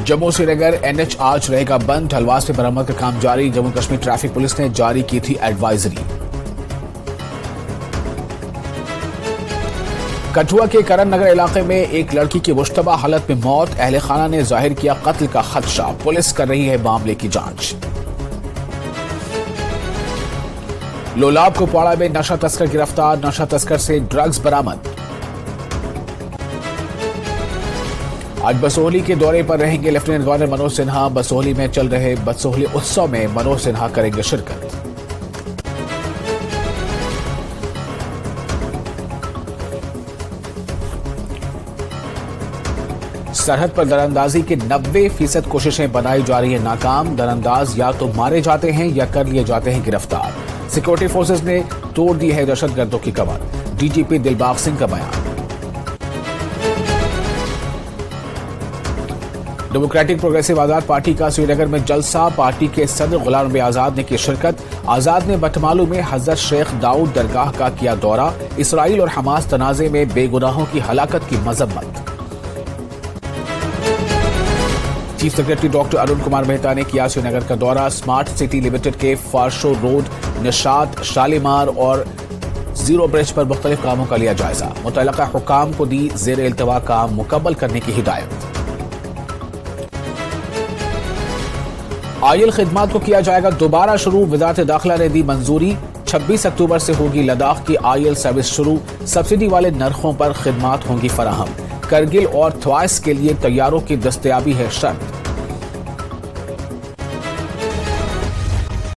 Jammu Srinagar NH आज रहेगा बंद, ढलवास में मरम्मत का काम जारी। जम्मू कश्मीर ट्रैफिक पुलिस ने जारी की थी एडवाइजरी। कठुआ के करण नगर इलाके में एक लड़की की मुश्तबा हालत में मौत, अहले खाना ने जाहिर किया कत्ल का खदशा, पुलिस कर रही है मामले की जांच। लोलाब कुपवाड़ा में नशा तस्कर गिरफ्तार, नशा तस्कर से ड्रग्स बरामद। आज बसोहली के दौरे पर रहेंगे लेफ्टिनेंट गवर्नर मनोज सिन्हा, बसोहली में चल रहे बसोहली उत्सव में मनोज सिन्हा करेंगे शिरकत। सरहद पर दरअंदाजी की 90% कोशिशें बनाई जा रही है नाकाम, दरअंदाज या तो मारे जाते हैं या कर लिए जाते हैं गिरफ्तार। सिक्योरिटी फोर्सेस ने तोड़ दी है दहशतगर्दों की कमर, DGP दिलबाग सिंह का बयान। डेमोक्रेटिक प्रोग्रेसिव आजाद पार्टी का श्रीनगर में जलसा, पार्टी के सदर गुलाम नबी आजाद ने की शिरकत। आजाद ने बटमालू में हजरत शेख दाऊद दरगाह का किया दौरा, इसराइल और हमास तनाजे में बेगुनाहों की हलाकत की मजम्मत। Chief secretary doctor Arun Kumar Mehta ने किया श्रीनगर का दौरा, स्मार्ट सिटी लिमिटेड के फारशो रोड, निशात, शालीमार और जीरो ब्रिज पर मुख्तलिफ कामों का लिया जायजा, मुतल्लका हुकाम को दी जेर इल्तवा काम मुकम्मल करने की हिदायत। आयल खिदमात को किया जाएगा दोबारा शुरू, वजारत दाखिला ने दी मंजूरी, 26 अक्टूबर से होगी लद्दाख की आयल सर्विस शुरू, सब्सिडी वाले नरखों पर खिदमात होंगी फराहम। करगिल और थ्वाइस के लिए तैयारों की दस्तयाबी है शर्त।